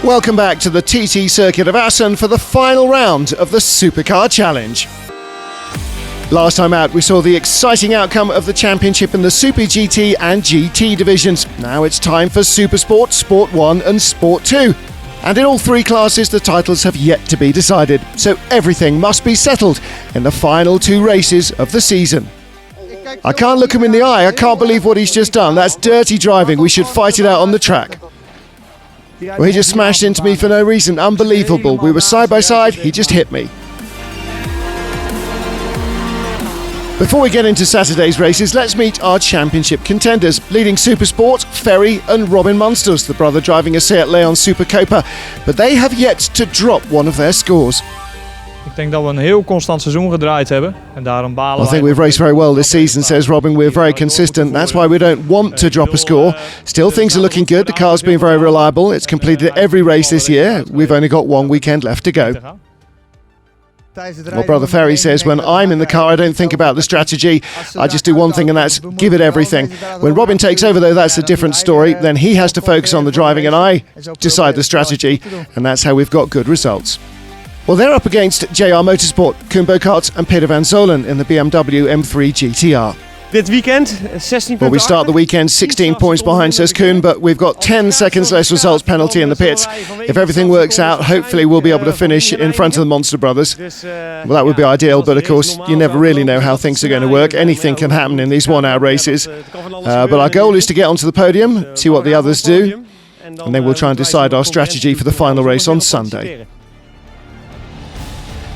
Welcome back to the TT circuit of Assen for the final round of the Supercar Challenge. Last time out we saw the exciting outcome of the championship in the Super GT and GT divisions. Now it's time for Supersport, Sport 1 and Sport 2. And in all three classes the titles have yet to be decided, so everything must be settled in the final two races of the season. I can't look him in the eye, I can't believe what he's just done. That's dirty driving, we should fight it out on the track. Well, he just smashed into me for no reason, unbelievable. We were side by side, he just hit me. Before we get into Saturday's races, let's meet our championship contenders. Leading Supersport, Ferry and Robin Munsters, the brother driving a Seat Leon Supercopa, but they have yet to drop one of their scores. Ik denk dat we een heel constant seizoen gedraaid hebben en daarom balen. I think we've raced very well this season, says Robin. We're very consistent. That's why we don't want to drop a score. Still, things are looking good. The car's been very reliable. It's completed every race this year. We've only got one weekend left to go. Well, brother Ferry says, when I'm in the car, I don't think about the strategy. I just do one thing, and that's give it everything. When Robin takes over, though, that's a different story. Then he has to focus on the driving, and I decide the strategy, and that's how we've got good results. Well, they're up against JR Motorsport, Koen Boekhart and Peter van Zolen in the BMW M3 GTR. Dit weekend 16 Well, we start the weekend 16 points behind, says Koen, but we've got 10 seconds less results penalty in the pits. If everything works out, hopefully we'll be able to finish in front of the Monster brothers. Well, that would be ideal, but of course, you never really know how things are going to work. Anything can happen in these one-hour races. But our goal is to get onto the podium, see what the others do, and then we'll try and decide our strategy for the final race on Sunday.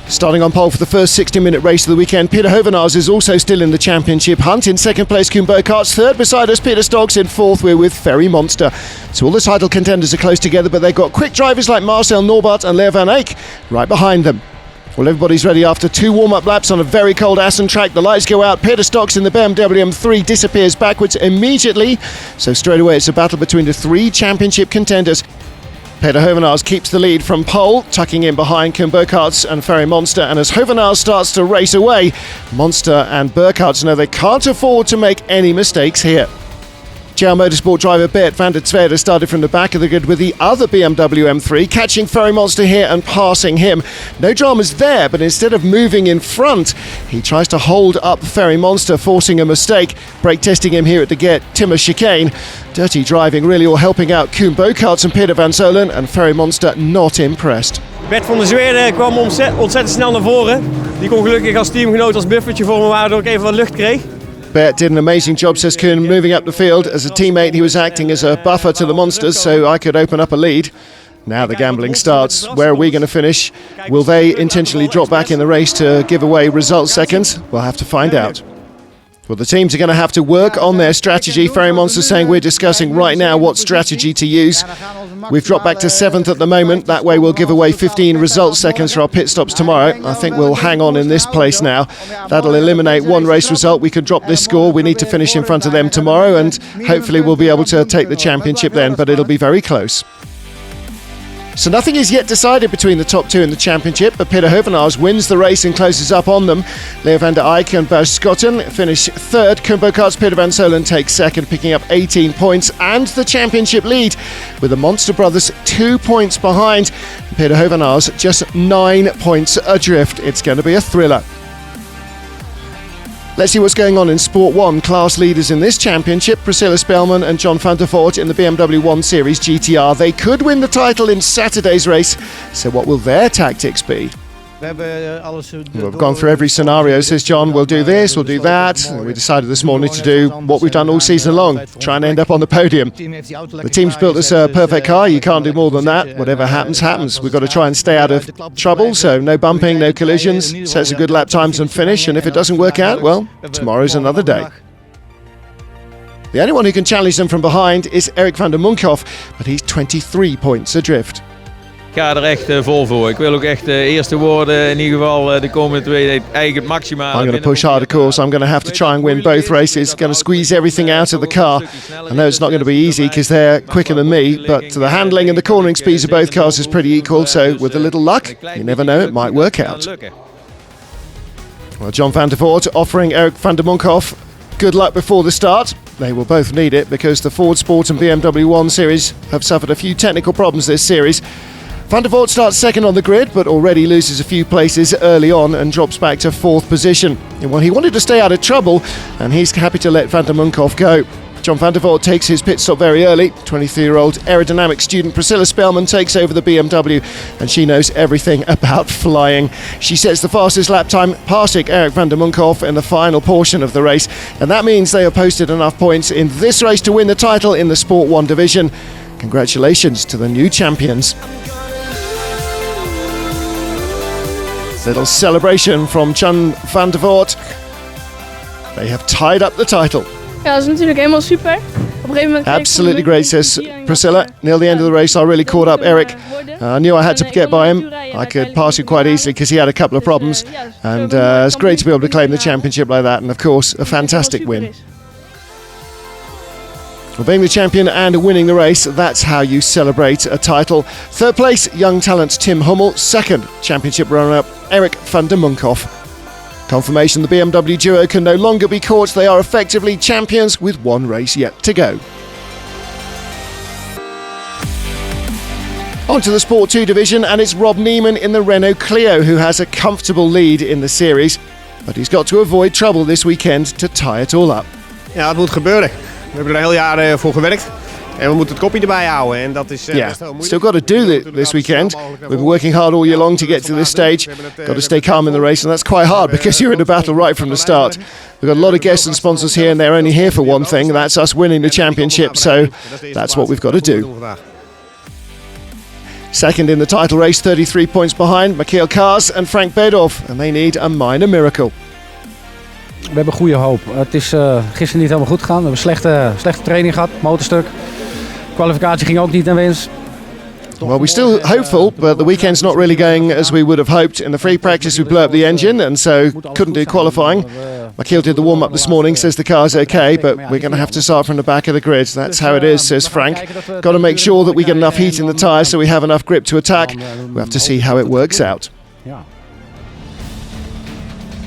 Starting on pole for the first 60-minute race of the weekend, Peter Hovenaars is also still in the championship hunt. In second place, Koen Boekhart's third. Beside us, Peter Stoggs. In fourth, we're with Ferry Monster. So all the title contenders are close together, but they've got quick drivers like Marcel Norbert and Leo van Eyck right behind them. Well, everybody's ready after two warm-up laps on a very cold Assen track. The lights go out. Peter Stoggs in the BMW M3 disappears backwards immediately. So straight away, it's a battle between the three championship contenders. Peter Hovenaars keeps the lead from pole, tucking in behind Koen Boekhart and Ferry Monster, and as Hovenaars starts to race away, Monster and Boekhart know they can't afford to make any mistakes here. JR Motorsport driver Bert van der Tweede started from the back of the grid with the other BMW M3, catching Ferry Monster here and passing him. No dramas there, but instead of moving in front, he tries to hold up Ferry Monster, forcing a mistake, brake testing him here at the Gert Timmer chicane. Dirty driving really all helping out Koen Boekhart and Peter van Zolen, and Ferry Monster not impressed. Bert van der Zweerde kwam ontzettend snel naar voren. Die kon gelukkig als teamgenoot als buffertje voor me, waardoor ik even wat lucht kreeg. Bert did an amazing job, says Koen, moving up the field. As a teammate, he was acting as a buffer to the Monsters, so I could open up a lead. Now the gambling starts. Where are we going to finish? Will they intentionally drop back in the race to give away result seconds? We'll have to find out. Well, the teams are going to have to work on their strategy. Ferry Monster saying we're discussing right now what strategy to use. We've dropped back to 7th at the moment. That way we'll give away 15 result seconds for our pit stops tomorrow. I think we'll hang on in this place now. That'll eliminate one race result. We could drop this score. We need to finish in front of them tomorrow, and hopefully we'll be able to take the championship then, but it'll be very close. So nothing is yet decided between the top two in the championship, but Peter Hovenaars wins the race and closes up on them. Leo van der Eyck and Bas Schotten finish third. Koen Boekhart's Peter van Zolen takes second, picking up 18 points and the championship lead, with the Monster brothers 2 points behind. Peter Hovenaars just 9 points adrift. It's going to be a thriller. Let's see what's going on in Sport 1. Class leaders in this championship, Priscilla Spelman and John van der Voort in the BMW 1 Series GTR. They could win the title in Saturday's race, so what will their tactics be? We've gone through every scenario, says John. We'll do this, we'll do that. We decided this morning to do what we've done all season long, try and end up on the podium. The team's built us a perfect car. You can't do more than that. Whatever happens, happens. We've got to try and stay out of trouble, so no bumping, no collisions, set some good lap times and finish, and if it doesn't work out, well, tomorrow's another day. The only one who can challenge them from behind is Erik van der Munkhoff, but he's 23 points adrift. Ik ga er echt vol voor. Ik wil ook echt eerste worden, in ieder geval de komende twee, eigenlijk het maximale. I'm going to push hard, of course. I'm going to have to try and win both races. Going to squeeze everything out of the car. I know it's not going to be easy because they're quicker than me, but the handling and the cornering speeds of both cars is pretty equal, so with a little luck, you never know, it might work out. Well, John van der Voort offering Erik van der Munkhoff good luck before the start. They will both need it because the Ford Sport and BMW 1 Series have suffered a few technical problems this series. Van der Voort starts second on the grid, but already loses a few places early on and drops back to fourth position. Well, he wanted to stay out of trouble, and he's happy to let Van der Munkhoff go. John Van der Voort takes his pit stop very early. 23-year-old aerodynamic student Priscilla Spellman takes over the BMW, and she knows everything about flying. She sets the fastest lap time, passing Eric Van der Munkhoff in the final portion of the race, and that means they have posted enough points in this race to win the title in the Sport 1 division. Congratulations to the new champions. Little celebration from John Van der Voort. They have tied up the title. Ja, dat is natuurlijk helemaal super. Op een gegeven moment absolutely great, says Priscilla. Near the end of the race, I really caught up Eric. I knew I had to get by him. I could pass him quite easily because he had a couple of problems. And it's great to be able to claim the championship like that. And of course, a fantastic win. Well, being the champion and winning the race, that's how you celebrate a title. Third place, young talent Tim Hummel. Second, championship runner-up Eric Van der Munkhoff. Confirmation the BMW duo can no longer be caught. They are effectively champions with one race yet to go. On to the Sport 2 division, and it's Rob Neiman in the Renault Clio who has a comfortable lead in the series. But he's got to avoid trouble this weekend to tie it all up. Ja, het moet gebeuren. We hebben er een heel jaar voor gewerkt. En we moeten het kopje erbij houden. En dat is best wel moeilijk. Still got to do it this weekend. We've been working hard all year long to get to this stage. Got to stay calm in the race, and that's quite hard because you're in the battle right from the start. We've got a lot of guests and sponsors here, and they're only here for one thing. That's us winning the championship, so that's what we've got to do. Second in the title race, 33 points behind, Michael Kaas and Frank Bedorf, and they need a minor miracle. We hebben goede hoop. Het is gisteren niet helemaal goed gegaan. We hebben slechte training gehad, motorstuk. Kwalificatie ging ook niet naar wens. Well, we're still hopeful, but the weekend's not really going as we would have hoped. In the free practice, we blew up the engine, and so couldn't do qualifying. Michael did the warm-up this morning, says the car's okay, but we're going to have to start from the back of the grid. That's how it is, says Frank. Got to make sure that we get enough heat in the tyres so we have enough grip to attack. We'll have to see how it works out.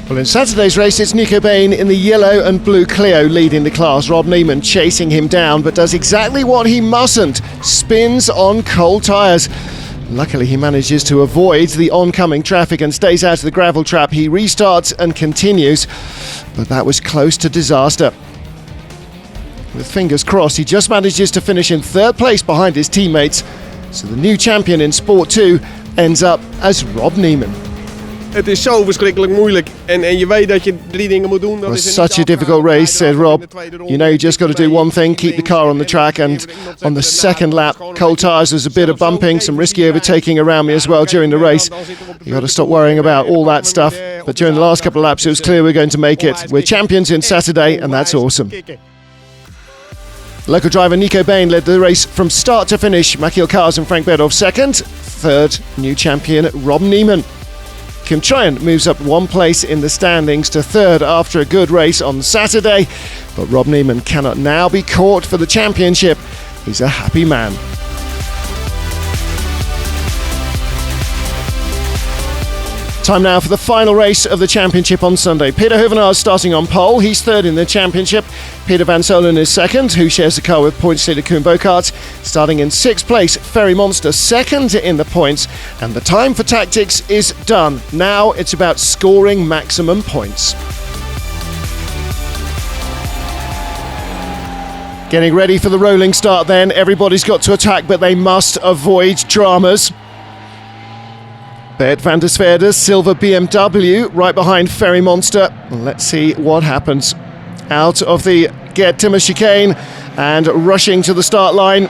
Well, in Saturday's race, it's Nico Bain in the yellow and blue Clio leading the class. Rob Neiman chasing him down, but does exactly what he mustn't. Spins on cold tyres. Luckily, he manages to avoid the oncoming traffic and stays out of the gravel trap. He restarts and continues, but that was close to disaster. With fingers crossed, he just manages to finish in third place behind his teammates. So the new champion in Sport 2 ends up as Rob Neiman. Het is zo verschrikkelijk moeilijk. En je weet dat je 3 dingen moet doen. It was such a difficult race, said Rob. You know, you just got to do one thing, keep the car on the track. And on the second lap, cold tyres, there's a bit of bumping, some risky overtaking around me as well during the race. You got to stop worrying about all that stuff. But during the last couple of laps, it was clear we're going to make it. We're champions in Saturday, and that's awesome. Local driver Nico Bain led the race from start to finish. Michael Kaas and Frank Bedorf second. Third, new champion Rob Neiman. Kim Tryant moves up one place in the standings to third after a good race on Saturday, but Rob Neiman cannot now be caught for the championship. He's a happy man. Time now for the final race of the championship on Sunday. Peter Hoevenaars starting on pole. He's third in the championship. Peter van Solen is second, who shares the car with points leader Koen Bokaerts. Starting in sixth place, Ferry Monster second in the points. And the time for tactics is done. Now it's about scoring maximum points. Getting ready for the rolling start then. Everybody's got to attack, but they must avoid dramas. Bert van der Sveerde, silver BMW, right behind Ferry Monster. Let's see what happens. Out of the Gert Timmer chicane and rushing to the start line.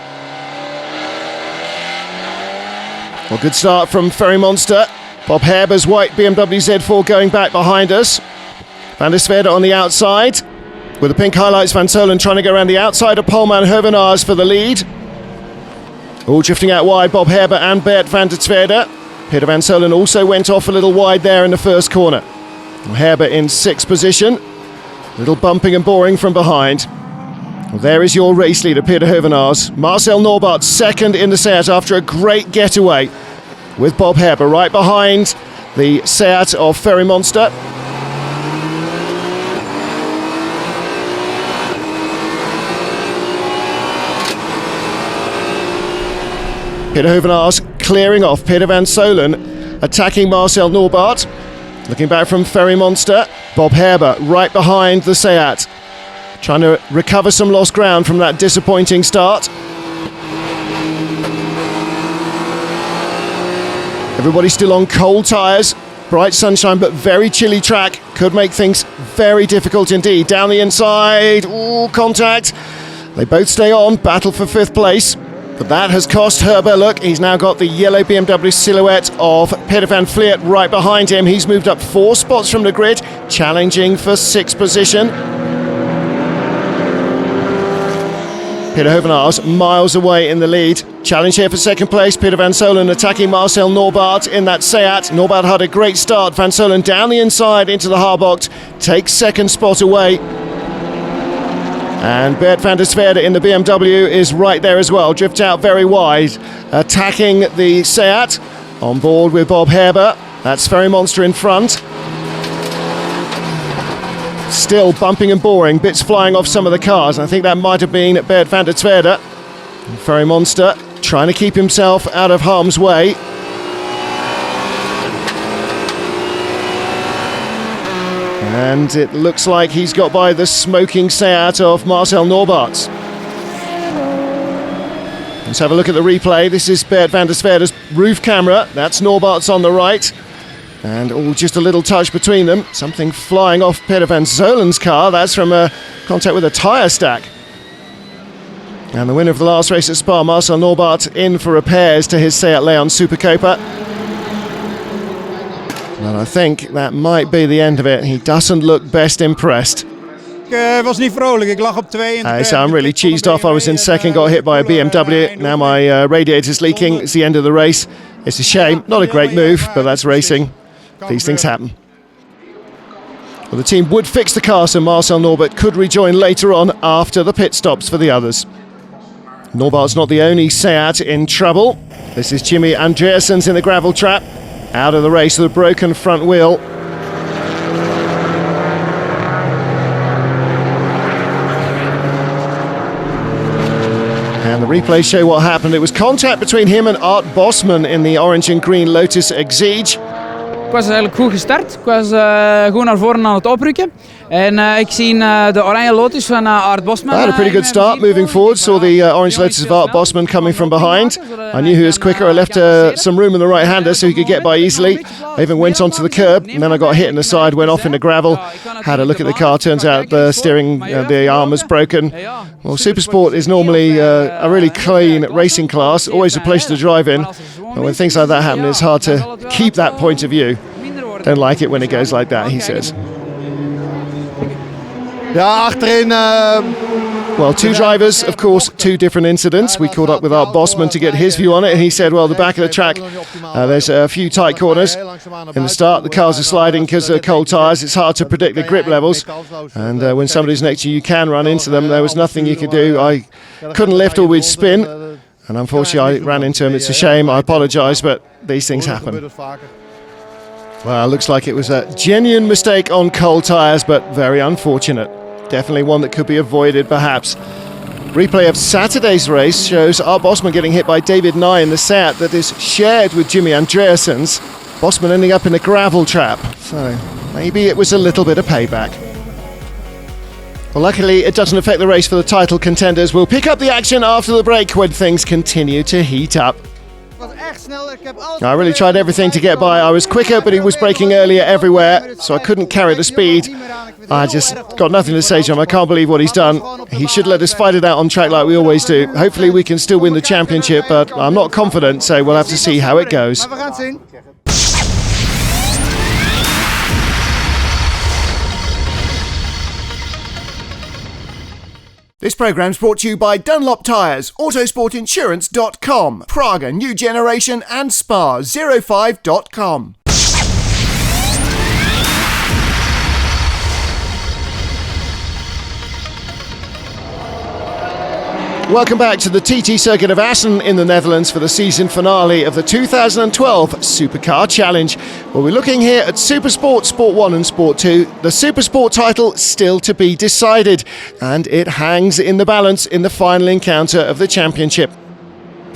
Well, good start from Ferry Monster. Bob Herber's white BMW Z4 going back behind us. Van der Sveerde on the outside. With the pink highlights, Van Solen trying to go around the outside of poleman Hoevenaars for the lead. All drifting out wide, Bob Herber and Bert van der Sveerde. Peter van Solen also went off a little wide there in the first corner. Herber in sixth position. A little bumping and boring from behind. Well, there is your race leader, Peter Hoevenaars. Marcel Norbart second in the Seat after a great getaway. With Bob Herber right behind the Seat of Ferry Peter Hovenaars clearing off. Peter van Solen attacking Marcel Norbart. Looking back from Ferry Monster. Bob Herber right behind the Seat. Trying to recover some lost ground from that disappointing start. Everybody still on cold tyres. Bright sunshine but very chilly track. Could make things very difficult indeed. Down the inside. Ooh, contact. They both stay on. Battle for 5th place. But that has cost Herber. Look, he's now got the yellow BMW silhouette of Peter van Vliet right behind him. He's moved up 4 spots from the grid, challenging for 6th position. Peter Hovenaars miles away in the lead. Challenge here for 2nd place. Peter van Solen attacking Marcel Norbart in that Seat. Norbart had a great start. Van Solen down the inside into the Haarbocht. Takes 2nd spot away. And Bert van der Sverde in the BMW is right there as well. Drifts out very wide. Attacking the Seat. On board with Bob Herber. That's Ferry Monster in front. Still bumping and boring. Bits flying off some of the cars. I think that might have been Bert van der Sverde. Ferry Monster trying to keep himself out of harm's way. And it looks like he's got by the smoking Seat of Marcel Norbart. Let's have a look at the replay. This is Bert van der Sverde's roof camera. That's Norbart's on the right. And just a little touch between them. Something flying off Peter van Solen's car. That's from contact with a tyre stack. And the winner of the last race at Spa, Marcel Norbart, in for repairs to his Seat Leon Supercopa. And I think that might be the end of it. He doesn't look best impressed. Was niet vrolijk. Ik lag op 2. So I'm really cheesed off. I was in second, got hit by a BMW. Now my radiator's leaking. It's the end of the race. It's a shame. Not a great move, but that's racing. These things happen. Well, the team would fix the car so Marcel Norbart could rejoin later on after the pit stops for the others. Norbart's not the only Seat in trouble. This is Jimmy Andreassens in the gravel trap. Out of the race with a broken front wheel. And the replays show what happened. It was contact between him and Art Bosman in the orange and green Lotus Exige. Ik was eigenlijk goed gestart. Ik was gewoon naar voren aan het oprukken. En ik zie de oranje Lotus van Art Bosman. I had a pretty good start moving forward. Saw the orange Lotus of Art Bosman coming from behind. I knew he was quicker. I left some room in the right-hander so he could get by easily. I even went onto the curb and then I got hit in the side, went off in the gravel. Had a look at the car. Turns out the steering, the arm was broken. Well, Supersport is normally a really clean racing class. Always a pleasure to drive in. But when things like that happen, it's hard to keep that point of view. Don't like it when it goes like that, he says. Ja, achterin. Well, 2 drivers, of course, 2 different incidents. We caught up with Art Bosman to get his view on it, and he said, well, the back of the track, there's a few tight corners. In the start, the cars are sliding because of cold tyres. It's hard to predict the grip levels. And when somebody's next to you, you can run into them. There was nothing you could do. I couldn't lift or we'd spin. And unfortunately, I ran into him. It's a shame. I apologise, but these things happen. Well, looks like it was a genuine mistake on cold tyres, but very unfortunate. Definitely one that could be avoided, perhaps. Replay of Saturday's race shows Art Bosman getting hit by David Nye in the Seat that is shared with Jimmy Andreassens. Bosman ending up in a gravel trap, so maybe it was a little bit of payback. Well, luckily it doesn't affect the race for the title contenders. We'll pick up the action after the break when things continue to heat up. I really tried everything to get by. I was quicker, but he was braking earlier everywhere, so I couldn't carry the speed. I just got nothing to say to him. I can't believe what he's done. He should let us fight it out on track like we always do. Hopefully we can still win the championship, but I'm not confident, so we'll have to see how it goes. This programme's brought to you by Dunlop Tyres, Autosportinsurance.com, Praga New Generation and Spa05.com. Welcome back to the TT Circuit of Assen in the Netherlands for the season finale of the 2012 Supercar Challenge. Well, we're looking here at Supersport, Sport 1 and Sport 2. The Supersport title still to be decided, and it hangs in the balance in the final encounter of the championship.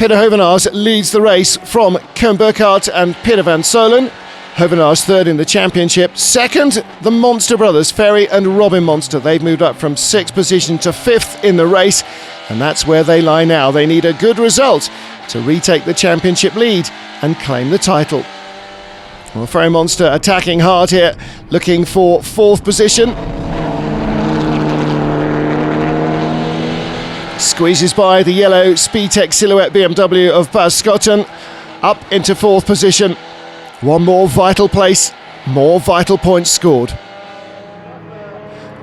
Peter Hovenaars leads the race from Koen Burkhardt and Peter van Solen. Hovenaars third in the championship. Second, the Monster brothers, Ferry and Robin Monster. They've moved up from 6th position to 5th in the race, and that's where they lie now. They need a good result to retake the championship lead and claim the title. Well, Ferry Monster attacking hard here, looking for 4th position. Squeezes by the yellow Speedtech Silhouette BMW of Bas Schotten, up into 4th position. One more vital place, more vital points scored.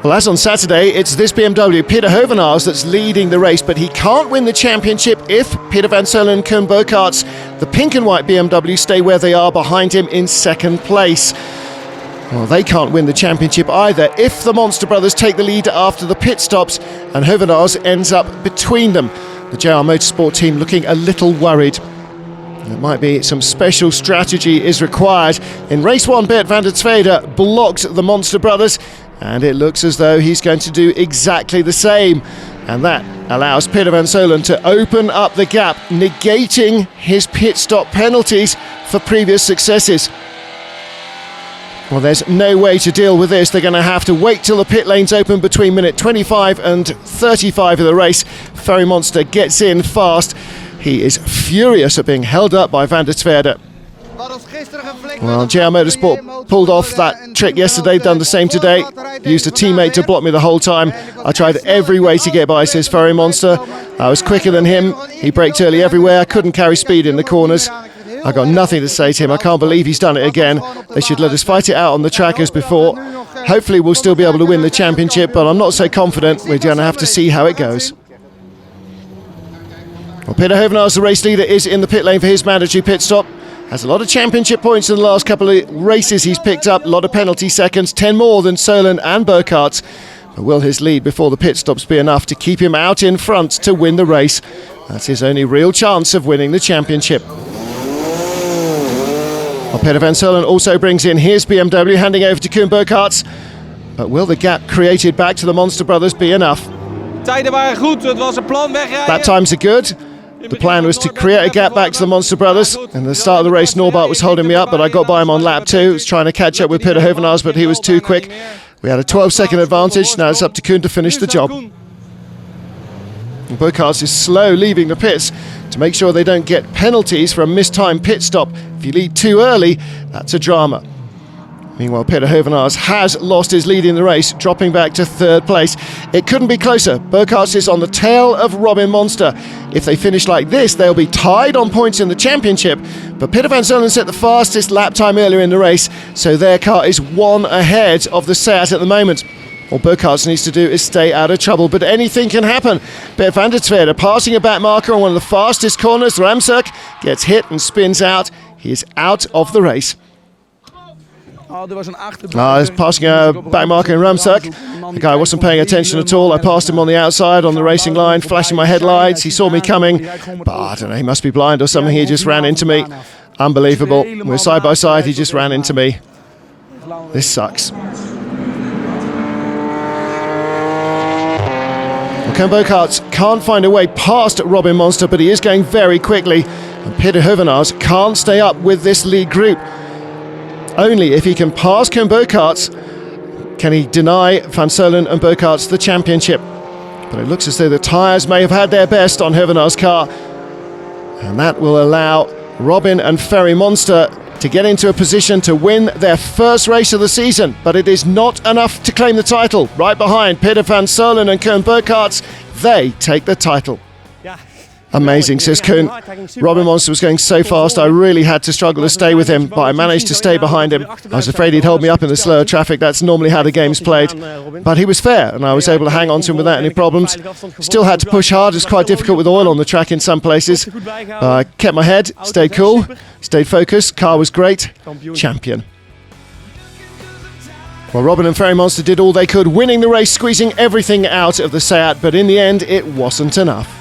Well, as on Saturday, it's this BMW, Peter Hovenaars, that's leading the race, but he can't win the championship if Peter van Solen and Koen Burkhardt's, the pink and white BMW, stay where they are behind him in 2nd place. Well, they can't win the championship either if the Monster brothers take the lead after the pit stops and Hovenaars ends up between them. The JR Motorsport team looking a little worried. It might be some special strategy is required. In race 1, Bert van der Tweede blocked the Monster brothers, and it looks as though he's going to do exactly the same. And that allows Peter van Solen to open up the gap, negating his pit stop penalties for previous successes. Well, there's no way to deal with this. They're going to have to wait till the pit lanes open between minute 25 and 35 of the race. Ferry Monster gets in fast. He is furious at being held up by van der Tweede. Well, JR Motorsport pulled off that trick yesterday, done the same today. Used a teammate to block me the whole time. I tried every way to get by, says Ferry Monster. I was quicker than him. He braked early everywhere. I couldn't carry speed in the corners. I got nothing to say to him. I can't believe he's done it again. They should let us fight it out on the track as before. Hopefully we'll still be able to win the championship, but I'm not so confident. We're going to have to see how it goes. Well, Peter Hovenaars, the race leader, is in the pit lane for his mandatory pit stop. Has a lot of championship points in the last couple of races he's picked up. A lot of penalty seconds, 10 more than Solen and Burkhardt. But will his lead before the pit stops be enough to keep him out in front to win the race? That's his only real chance of winning the championship. Well, Peter van Solen also brings in his BMW, handing over to Koen Burkhardt's. But will the gap created back to the Monster brothers be enough? Tijden waren goed, het was een plan wegrijden. Lap times are good. The plan was to create a gap back to the Monster brothers. And at the start of the race, Norbert was holding me up, but I got by him on lap 2. I was trying to catch up with Peter Hovenaars, but he was too quick. We had a 12-second advantage. Now it's up to Koen to finish the job. Burkhardt is slow leaving the pits to make sure they don't get penalties for a mistimed pit stop. If you lead too early, that's a drama. Meanwhile, Peter Hovenaars has lost his lead in the race, dropping back to 3rd place. It couldn't be closer. Burkhardt is on the tail of Robin Monster. If they finish like this, they'll be tied on points in the championship. But Peter van Solen set the fastest lap time earlier in the race, so their car is 1 ahead of the Seat at the moment. All Burkhardt needs to do is stay out of trouble, but anything can happen. Bert van der Tweede passing a back marker on one of the fastest corners. Ramsuk gets hit and spins out. He is out of the race. He's passing a back marker in Ramsuk. The guy wasn't paying attention at all. I passed him on the outside on the racing line, flashing my headlights. He saw me coming, but I don't know, he must be blind or something. He just ran into me. Unbelievable. We're side by side, he just ran into me. This sucks. Well, Koen Burkhardt can't find a way past Robin Monster, but he is going very quickly. And Peter Hovenaars can't stay up with this lead group. Only if he can pass Koen Burkhardt can he deny van Solen and Burkhardt the championship. But it looks as though the tyres may have had their best on Hovenaars' car. And that will allow Robin and Ferry Monster to get into a position to win their first race of the season. But it is not enough to claim the title. Right behind Peter van Solen and Koen Burkhardt, they take the title. Amazing, says Koen. Robin Monster was going so fast, I really had to struggle to stay with him, but I managed to stay behind him. I was afraid he'd hold me up in the slower traffic. That's normally how the game's played. But he was fair, and I was able to hang on to him without any problems. Still had to push hard. It's quite difficult with oil on the track in some places. I kept my head, stayed cool, stayed focused. Car was great. Champion. Well, Robin and Ferry Monster did all they could, winning the race, squeezing everything out of the Seat, but in the end, it wasn't enough.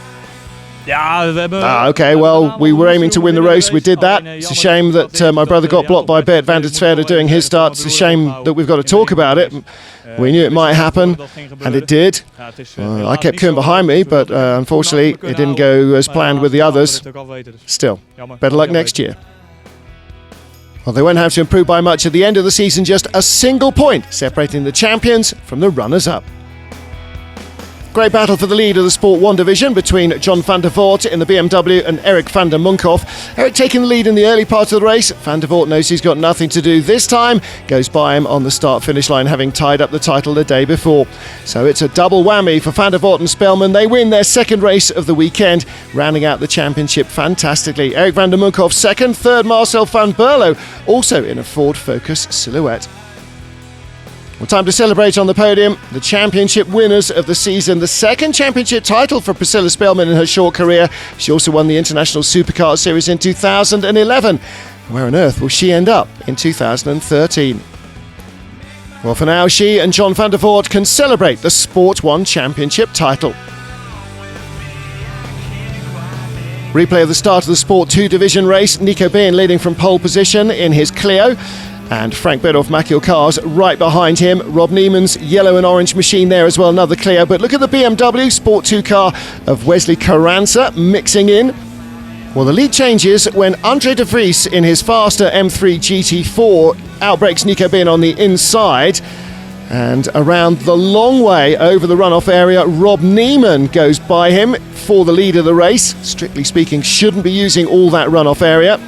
Okay, well, we were aiming to win the race. We did that. It's a shame that my brother got blocked by Bert van der Tweede doing his start. It's a shame that we've got to talk about it. We knew it might happen, and it did. I kept Koen behind me, but unfortunately, it didn't go as planned with the others. Still, better luck next year. Well, they won't have to improve by much at the end of the season, just a single point separating the champions from the runners-up. Great battle for the lead of the Sport 1 division between John van der Voort in the BMW and Erik van der Munkhoff. Erik taking the lead in the early part of the race. Van der Voort knows he's got nothing to do this time, goes by him on the start-finish line, having tied up the title the day before. So it's a double whammy for Van der Voort and Spelman. They win their second race of the weekend, rounding out the championship fantastically. Erik van der Munkhoff second, third Marcel van Berlo, also in a Ford Focus Silhouette. Well, time to celebrate on the podium. The championship winners of the season. The second championship title for Priscilla Spelman in her short career. She also won the International Supercar Series in 2011. Where on earth will she end up in 2013? Well, for now, she and John van der Voort can celebrate the Sport 1 championship title. Replay of the start of the Sport 2 division race. Nico Bein leading from pole position in his Clio. And Frank Bedorf-Machiel cars right behind him. Rob Niemann's yellow and orange machine there as well, another Clio. But look at the BMW Sport 2 car of Wesley Carranza mixing in. Well, the lead changes when Andre de Vries in his faster M3 GT4 outbreaks Nico Bein on the inside. And around the long way over the runoff area, Rob Niemann goes by him for the lead of the race. Strictly speaking, shouldn't be using all that runoff area.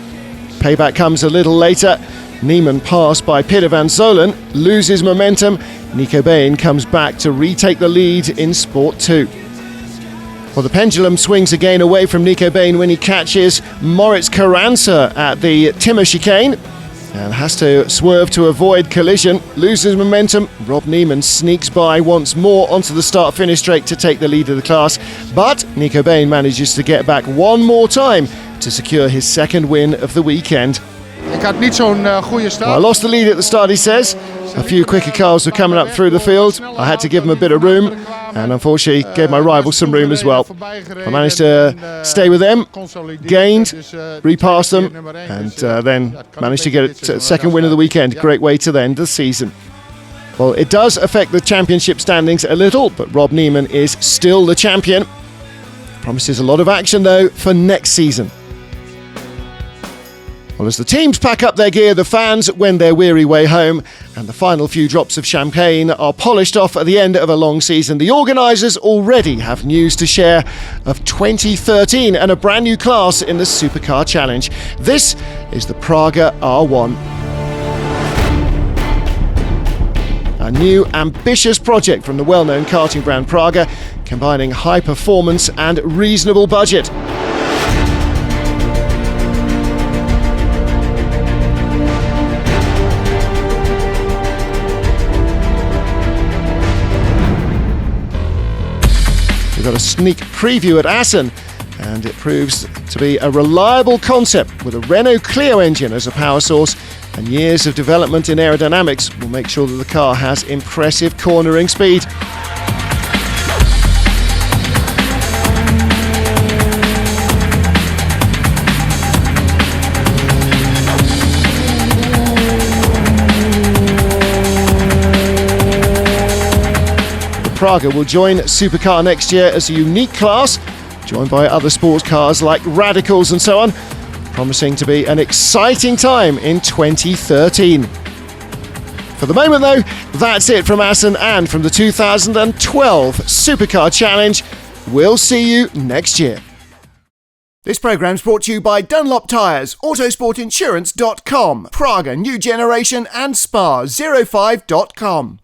Payback comes a little later. Niemann passed by Peter van Zolen, loses momentum. Nico Bein comes back to retake the lead in Sport 2. Well, the pendulum swings again away from Nico Bein when he catches Moritz Carranza at the Timmer chicane and has to swerve to avoid collision, loses momentum. Rob Niemann sneaks by once more onto the start-finish straight to take the lead of the class, but Nico Bein manages to get back one more time to secure his second win of the weekend. Well, I lost the lead at the start, he says. A few quicker cars were coming up through the field. I had to give them a bit of room, and unfortunately gave my rivals some room as well. I managed to stay with them, gained, repassed them, and then managed to get a second win of the weekend. Great way to end the season. Well, it does affect the championship standings a little, but Rob Niemann is still the champion. Promises a lot of action, though, for next season. Well, as the teams pack up their gear, the fans wend their weary way home, and the final few drops of champagne are polished off at the end of a long season. The organisers already have news to share of 2013 and a brand new class in the Supercar Challenge. This is the Praga R1. A new ambitious project from the well-known karting brand Praga, combining high performance and reasonable budget. We've got a sneak preview at Assen, and it proves to be a reliable concept with a Renault Clio engine as a power source, and years of development in aerodynamics will make sure that the car has impressive cornering speed. Praga will join Supercar next year as a unique class, joined by other sports cars like Radicals and so on, promising to be an exciting time in 2013. For the moment though, that's it from Assen and from the 2012 Supercar Challenge. We'll see you next year. This programme's brought to you by Dunlop Tyres, Autosportinsurance.com, Praga New Generation and Spa05.com.